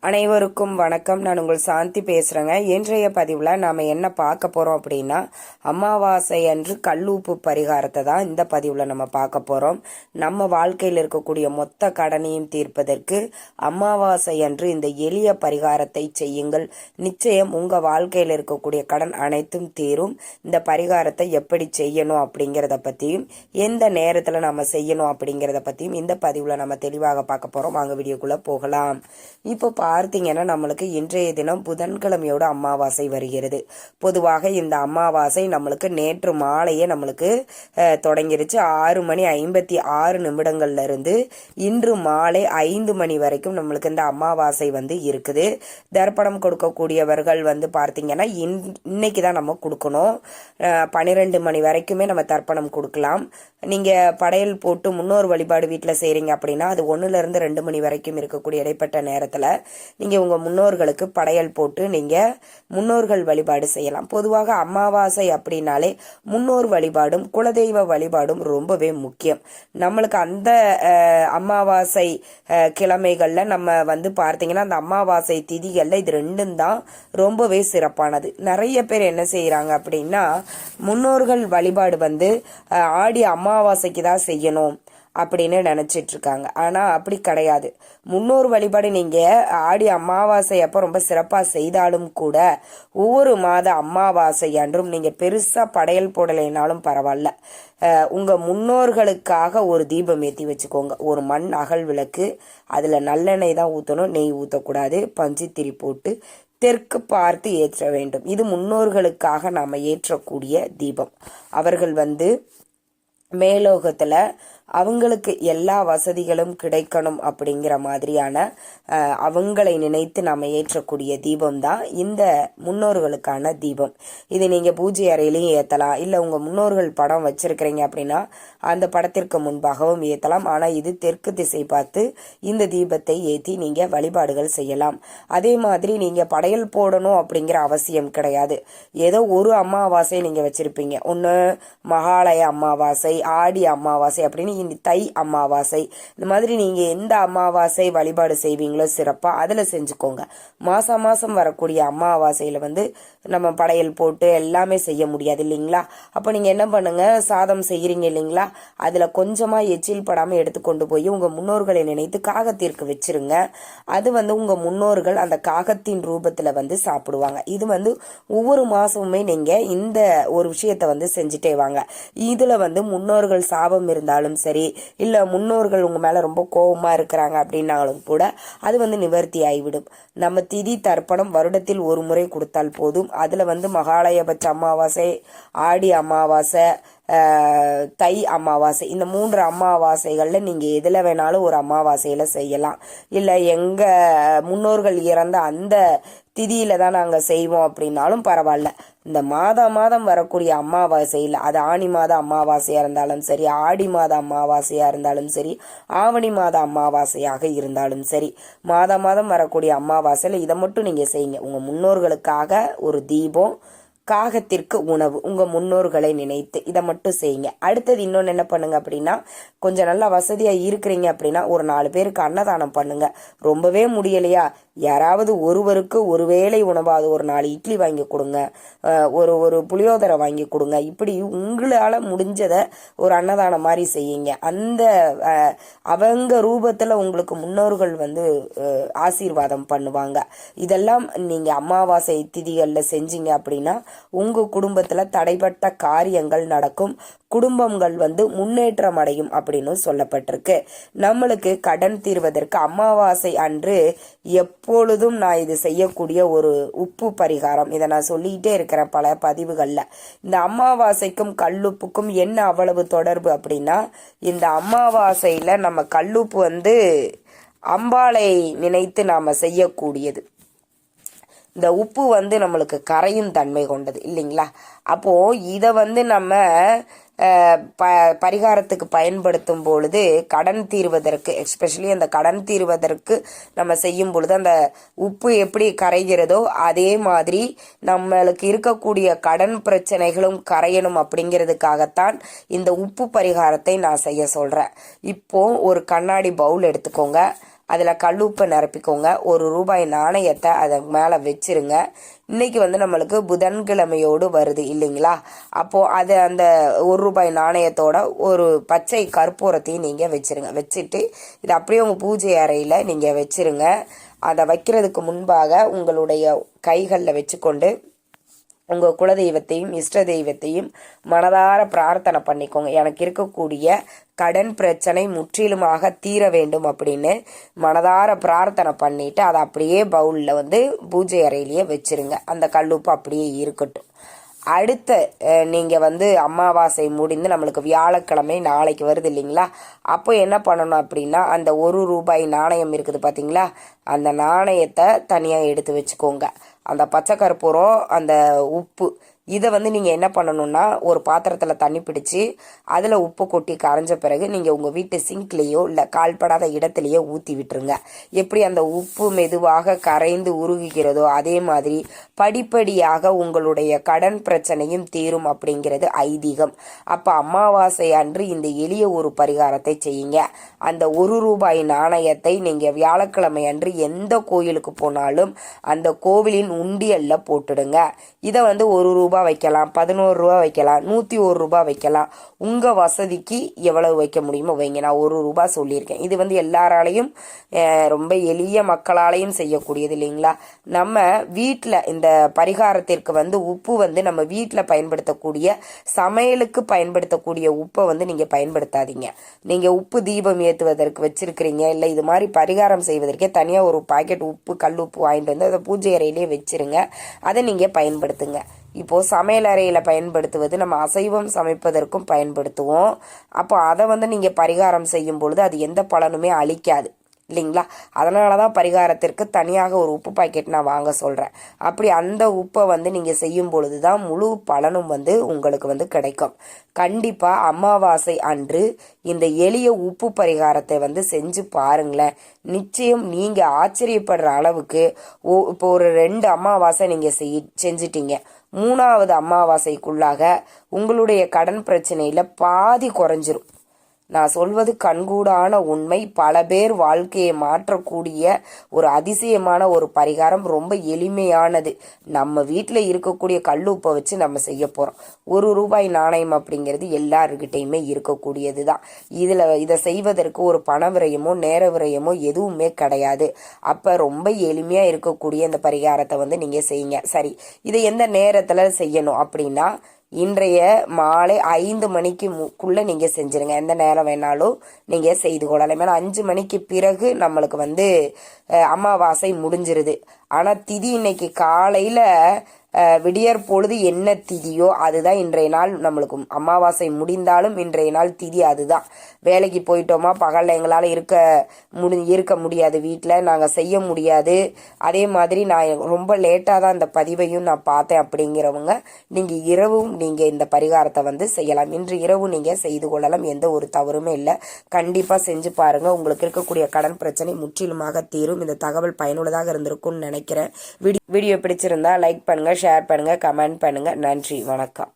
அனைவருக்கும் வணக்கம். நான் உங்கள் சாந்தி பேசுகிறேங்க. இன்றைய பதிவில் நாம் என்ன பார்க்க போகிறோம் அப்படின்னா, அமாவாசை அன்று கல்லுப்பு பரிகாரத்தை தான் இந்த பதிவில் நம்ம பார்க்க போகிறோம். நம்ம வாழ்க்கையில் இருக்கக்கூடிய மொத்த கடனையும் தீர்ப்பதற்கு அமாவாசை அன்று இந்த எளிய பரிகாரத்தை செய்யுங்கள். நிச்சயம் உங்கள் வாழ்க்கையில் இருக்கக்கூடிய கடன் அனைத்தும் தீரும். இந்த பரிகாரத்தை எப்படி செய்யணும் அப்படிங்கிறத பற்றியும் எந்த நேரத்தில் நம்ம செய்யணும் அப்படிங்கிறத பற்றியும் இந்த பதிவில் நம்ம தெளிவாக பார்க்க போகிறோம். வாங்க வீடியோக்குள்ளே போகலாம். இப்போ பார்த்தீங்கன்னா நம்மளுக்கு இன்றைய தினம் புதன்கிழமையோட அமாவாசை வருகிறது. பொதுவாக இந்த அமாவாசை நம்மளுக்கு நேற்று மாலையே நம்மளுக்கு தொடங்கிருச்சு. 6:56 இருந்து இன்று மாலை 5 மணி வரைக்கும் நம்மளுக்கு இந்த அமாவாசை இருக்குது. தர்ப்பணம் கொடுக்கக்கூடியவர்கள் பார்த்தீங்கன்னா இன்னைக்கு தான் நம்ம கொடுக்கணும். 12 மணி வரைக்குமே நம்ம தர்ப்பணம் கொடுக்கலாம். நீங்கள் படையல் போட்டு முன்னோர் வழிபாடு வீட்டில் செய்கிறீங்க அப்படின்னா அது 1 to 2 மணி வரைக்கும் இருக்கக்கூடிய இடைப்பட்ட நேரத்தில் நீங்கள் உங்கள் முன்னோர்களுக்கு படையல் போட்டு நீங்கள் முன்னோர்கள் வழிபாடு செய்யலாம். பொதுவாக அமாவாசை அப்படின்னாலே முன்னோர் வழிபாடும் குலதெய்வ வழிபாடும் ரொம்பவே முக்கியம். நம்மளுக்கு அந்த அமாவாசை கிழமைகளில் நம்ம பார்த்தீங்கன்னா அந்த அமாவாசை திதிகளில் இது ரெண்டும் தான் ரொம்பவே சிறப்பானது. நிறைய பேர் என்ன செய்கிறாங்க அப்படின்னா, முன்னோர்கள் வழிபாடு ஆடி அமாவாசைக்கு தான் செய்யணும் அப்படின்னு நினச்சிட்டு இருக்காங்க. ஆனால் அப்படி கிடையாது. முன்னோர் வழிபாடு நீங்கள் ஆடி அமாவாசை அப்போ ரொம்ப சிறப்பாக செய்தாலும் கூட ஒவ்வொரு மாத அமாவாசை அன்றும் நீங்கள் பெருசாக படையல் போடலைனாலும் பரவாயில்ல, உங்கள் முன்னோர்களுக்காக ஒரு தீபம் ஏற்றி வச்சுக்கோங்க. ஒரு மண் அகல் விளக்கு, அதில் நல்லெண்ணெய் தான் ஊற்றணும், நெய் ஊற்றக்கூடாது. பஞ்சுத்திரி போட்டு தெற்கு பார்த்து ஏற்ற வேண்டும். இது முன்னோர்களுக்காக நாம் ஏற்றக்கூடிய தீபம். அவர்கள் மேலோகத்தில் அவங்களுக்கு எல்லா வசதிகளும் கிடைக்கணும் அப்படிங்கிற மாதிரியான அவங்களை நினைத்து நாம் ஏற்றக்கூடிய தீபம் தான் இந்த முன்னோர்களுக்கான தீபம். இது நீங்கள் பூஜை அறையிலையும் ஏற்றலாம், இல்லை உங்கள் முன்னோர்கள் படம் வச்சிருக்கிறீங்க அப்படின்னா அந்த படத்திற்கு முன்பாகவும் ஏற்றலாம். ஆனால் இது தெற்கு திசை பார்த்து இந்த தீபத்தை ஏற்றி நீங்கள் வழிபாடுகள் செய்யலாம். அதே மாதிரி நீங்கள் படையல் போடணும் அப்படிங்கிற அவசியம் கிடையாது. ஏதோ ஒரு அமாவாசை நீங்கள் வச்சுருப்பீங்க. ஒன்று மகாலய அமாவாசை, ஆடி அமாவாசை அப்படின்னு தை அமாவாசை, இந்த மாதிரி நீங்கள் எந்த அமாவாசை வழிபாடு செய்வீங்களோ சிறப்பாக அதில் செஞ்சுக்கோங்க. மாதம் மாதம் வரக்கூடிய அமாவாசையில் நம்ம படையல் போட்டு எல்லாமே செய்ய முடியாது இல்லைங்களா? அப்போ நீங்கள் என்ன பண்ணுங்க, சாதம் செய்கிறீங்க இல்லைங்களா, அதில் கொஞ்சமாக எச்சில் படாமல் எடுத்துக்கொண்டு போய் உங்கள் முன்னோர்களை நினைத்து காகத்திற்கு வச்சிருங்க. அது உங்கள் முன்னோர்கள் அந்த காகத்தின் ரூபத்தில் சாப்பிடுவாங்க. இது ஒவ்வொரு மாதமுமே நீங்கள் இந்த ஒரு விஷயத்தை செஞ்சுட்டே வாங்க. இதில் முன்னோர்கள் சாபம் இருந்தாலும் சரி, இல்லை முன்னோர்கள் உங்கள் மேலே ரொம்ப கோபமாக இருக்கிறாங்க அப்படின்னாலும் கூட அது நிவர்த்தி ஆகிவிடும். நம்ம திதி தர்ப்பணம் வருடத்தில் ஒரு முறை கொடுத்தால் போதும். அதில் மகாலயபட்ச அமாவாசை, ஆடி அமாவாசை, தை அமாவாசை, இந்த 3 அமாவாசைகளில் நீங்கள் எதில் வேணாலும் ஒரு அமாவாசையில் செய்யலாம். இல்லை எங்கள் முன்னோர்கள் இறந்த அந்த திதியில தான் நாங்கள் செய்வோம் அப்படின்னாலும் பரவாயில்ல. இந்த மாதம் வரக்கூடிய அமாவாசையில், அது ஆனி மாத அமாவாசையாக இருந்தாலும் சரி, ஆடி மாத அமாவாசையாக இருந்தாலும் சரி, ஆவணி மாத அமாவாசையாக இருந்தாலும் சரி, மாதம் வரக்கூடிய அமாவாசையில் இதை மட்டும் நீங்கள் செய்யுங்க. உங்கள் முன்னோர்களுக்காக ஒரு தீபம், காகத்திற்கு உணவு, உங்கள் முன்னோர்களை நினைத்து இதை மட்டும் செய்யுங்க. அடுத்தது இன்னொன்று என்ன பண்ணுங்க அப்படின்னா, கொஞ்சம் நல்லா வசதியாக இருக்கிறீங்க அப்படின்னா ஒரு 4 பேருக்கு அன்னதானம் பண்ணுங்க. ரொம்பவே முடியலையா, யாராவது ஒருவருக்கு ஒரு வேளை உணவாது ஒரு 4 இட்லி வாங்கி கொடுங்க, ஒரு புளியோதரை வாங்கி கொடுங்க. இப்படி உங்களால் முடிஞ்சதை ஒரு அன்னதானம் மாதிரி செய்யுங்க. அந்த அவங்க ரூபத்தில் உங்களுக்கு முன்னோர்கள் ஆசீர்வாதம் பண்ணுவாங்க. இதெல்லாம் நீங்கள் அமாவாசை திதிகளில் செஞ்சீங்க அப்படின்னா உங்கள் குடும்பத்தில் தடைப்பட்ட காரியங்கள் நடக்கும், குடும்பங்கள் முன்னேற்றம் அடையும் அப்படின்னு சொல்லப்பட்டிருக்கு. நம்மளுக்கு கடன் தீர்வதற்கு அமாவாசை அன்று எப்பொழுதும் நான் இது செய்யக்கூடிய ஒரு உப்பு பரிகாரம். இதை நான் சொல்லிக்கிட்டே இருக்கிறேன் பல பதிவுகளில். இந்த அமாவாசைக்கும் கல்லுப்புக்கும் என்ன அவ்வளவு தொடர்பு அப்படின்னா, இந்த அமாவாசையில் நம்ம கல்லுப்பு அம்பாளை நினைத்து நாம் செய்யக்கூடியது. இந்த உப்பு நம்மளுக்கு கரையும் தன்மை கொண்டது இல்லைங்களா? அப்போது இதை நம்ம பரிகாரத்துக்கு பயன்படுத்தும் பொழுது கடன் தீர்வதற்கு, எஸ்பெஷலி அந்த கடன் தீர்வதற்கு நம்ம செய்யும் பொழுது அந்த உப்பு எப்படி கரைகிறதோ அதே மாதிரி நம்மளுக்கு இருக்கக்கூடிய கடன் பிரச்சனைகளும் கரையணும் அப்படிங்கிறதுக்காகத்தான் இந்த உப்பு பரிகாரத்தை நான் செய்ய சொல்கிறேன். இப்போ ஒரு கண்ணாடி பவுல் எடுத்துக்கோங்க. அதில் கல்லுப்பை நிரப்பிக்கோங்க. ₹1 நாணயத்தை அதன் மேலே வச்சிருங்க. இன்னைக்கு வந்து நம்மளுக்கு புதன்கிழமையோடு வருது இல்லைங்களா? அப்போது அது அந்த ₹1 நாணயத்தோட ஒரு பச்சை கற்பூரத்தையும் நீங்கள் வச்சுருங்க. வச்சுட்டு இது அப்படியே உங்கள் பூஜை அறையில் நீங்கள் வச்சுருங்க. அதை வைக்கிறதுக்கு முன்பாக உங்களுடைய கைகளில் வச்சுக்கொண்டு உங்கள் குலதெய்வத்தையும் இஷ்ட தெய்வத்தையும் மனதார பிரார்த்தனை பண்ணிக்கோங்க. எனக்கு இருக்கக்கூடிய கடன் பிரச்சனை முற்றிலுமாக தீர வேண்டும் அப்படின்னு மனதார பிரார்த்தனை பண்ணிட்டு அதை அப்படியே பவுலில் வந்து பூஜை அறையிலேயே வச்சிருங்க. அந்த கல்லுப்பு அப்படியே இருக்கட்டும். அடுத்த நீங்கள் வந்து அமாவாசை முடிந்து நம்மளுக்கு வியாழக்கிழமை நாளைக்கு வருது இல்லைங்களா? அப்போ என்ன பண்ணணும் அப்படின்னா, அந்த ₹1 நாணயம் இருக்குது பார்த்தீங்களா, அந்த நாணயத்தை தனியாக எடுத்து வச்சுக்கோங்க. அந்த பச்சை கற்பூரம், அந்த உப்பு, இதை வந்து நீங்கள் என்ன பண்ணணும்னா ஒரு பாத்திரத்தில் தண்ணி பிடிச்சி அதில் உப்பு கொட்டி கரைஞ்ச பிறகு நீங்கள் உங்கள் வீட்டு சிங்க்லேயோ இல்லை கால்படாத இடத்துலையோ ஊற்றி விட்டுருங்க. எப்படி அந்த உப்பு மெதுவாக கரைந்து உருகுகிறதோ அதே மாதிரி படிப்படியாக உங்களுடைய கடன் பிரச்சனையும் தீரும் அப்படிங்கிறது ஐதீகம். அப்போ அமாவாசை அன்று இந்த எளிய ஒரு பரிகாரத்தை செய்யுங்க. அந்த ₹1 நாணயத்தை நீங்கள் வியாழக்கிழமை அன்று எந்த கோயிலுக்கு போனாலும் அந்த கோவிலின் உண்டியல்ல போட்டுடுங்க. இதை வந்து ₹1 வைக்கலாம், ₹11 வைக்கலாம், ₹101 வைக்கலாம். உங்கள் வசதிக்கு எவ்வளவு வைக்க முடியுமோ வைங்க. நான் ₹1 சொல்லியிருக்கேன். இது வந்து எல்லாராலையும் ரொம்ப எளிய மக்களாலையும் செய்யக்கூடியது இல்லைங்களா? நம்ம வீட்டில் இந்த பரிகாரத்திற்கு வந்து உப்பு வந்து நம்ம வீட்டில் பயன்படுத்தக்கூடிய சமையலுக்கு பயன்படுத்தக்கூடிய உப்பை வந்து நீங்கள் பயன்படுத்தாதீங்க. நீங்கள் உப்பு தீபம் ஏற்றுவதற்கு வச்சிருக்கிறீங்க, இல்லை இது மாதிரி பரிகாரம் செய்வதற்கே தனியாக ஒரு பாக்கெட் உப்பு கல் உப்பு வாங்கிட்டு வந்து அதை பூஜை அறையிலே வச்சிருங்க. அதை நீங்கள் பயன்படுத்துங்க. இப்போது சமையல் அறையில் பயன்படுத்துவது நம்ம அசைவம் சமைப்பதற்கும் பயன்படுத்துவோம். அப்போ அதை வந்து நீங்கள் பரிகாரம் செய்யும் பொழுது அது எந்த பலனுமே அளிக்காது இல்லைங்களா? அதனால தான் பரிகாரத்திற்கு தனியாக ஒரு உப்பு பாக்கெட் நான் வாங்க சொல்கிறேன். அப்படி அந்த உப்பை வந்து நீங்கள் செய்யும் பொழுது தான் முழு பலனும் வந்து உங்களுக்கு வந்து கிடைக்கும். கண்டிப்பாக அமாவாசை அன்று இந்த எளிய உப்பு பரிகாரத்தை வந்து செஞ்சு பாருங்களேன். நிச்சயம் நீங்கள் ஆச்சரியப்படுற அளவுக்கு இப்போ ஒரு 2 அமாவாசை நீங்கள் செஞ்சிட்டீங்க. 3வது அமாவாசைக்குள்ளாக உங்களுடைய கடன் பிரச்சனையில் பாதி குறைஞ்சிரும். நான் சொல்வது கண்கூடான உண்மை. பல பேர் வாழ்க்கையை மாற்றக்கூடிய ஒரு அதிசயமான ஒரு பரிகாரம். ரொம்ப எளிமையானது. நம்ம வீட்டில் இருக்கக்கூடிய கல்லுப்பை வச்சு நம்ம செய்ய போகிறோம். ₹1 நாணயம் அப்படிங்கிறது எல்லாருக்கிட்டையுமே இருக்கக்கூடியது தான். இதை செய்வதற்கு ஒரு பண விரயமோ நேர விரயமோ எதுவுமே கிடையாது. அப்போ ரொம்ப எளிமையாக இருக்கக்கூடிய இந்த பரிகாரத்தை வந்து நீங்கள் செய்யுங்க. சரி, இதை எந்த நேரத்தில் செய்யணும் அப்படின்னா, இன்றைய மாலை 5 மணிக்குள்ளே நீங்கள் செஞ்சுருங்க. எந்த நேரம் வேணாலும் நீங்கள் செய்து கொள்ளலாம். ஏன்னா 5 மணிக்கு பிறகு நம்மளுக்கு வந்து அமாவாசை முடிஞ்சிருது. ஆனால் திதி இன்னைக்கு காலையில் விடியற் பொழுது என்ன திதியோ அதுதான் இன்றைய நாள். நம்மளுக்கு அமாவாசை முடிந்தாலும் இன்றைய நாள் திதி அதுதான். வேலைக்கு போயிட்டோமா, பகலில் எங்களால் இருக்க முடியாது, வீட்டில் நாங்கள் செய்ய முடியாது, அதே மாதிரி நான் ரொம்ப லேட்டாக தான் இந்த பதிவையும் நான் பார்த்தேன் அப்படிங்கிறவங்க நீங்கள் இரவும் நீங்கள் இந்த பரிகாரத்தை வந்து செய்யலாம். இன்று இரவு நீங்கள் செய்து கொள்ளலாம். எந்த ஒரு தவறுமே இல்லை. கண்டிப்பாக செஞ்சு பாருங்கள். உங்களுக்கு இருக்கக்கூடிய கடன் பிரச்சனை முற்றிலுமாக தீரும். இந்த தகவல் பயனுள்ளதாக இருந்திருக்கும்னு நினைக்கிறேன். வீடியோ பிடிச்சிருந்தா லைக் பண்ணுங்கள், ஷேர் பண்ணுங்கள், கமெண்ட் பண்ணுங்கள். நன்றி, வணக்கம்.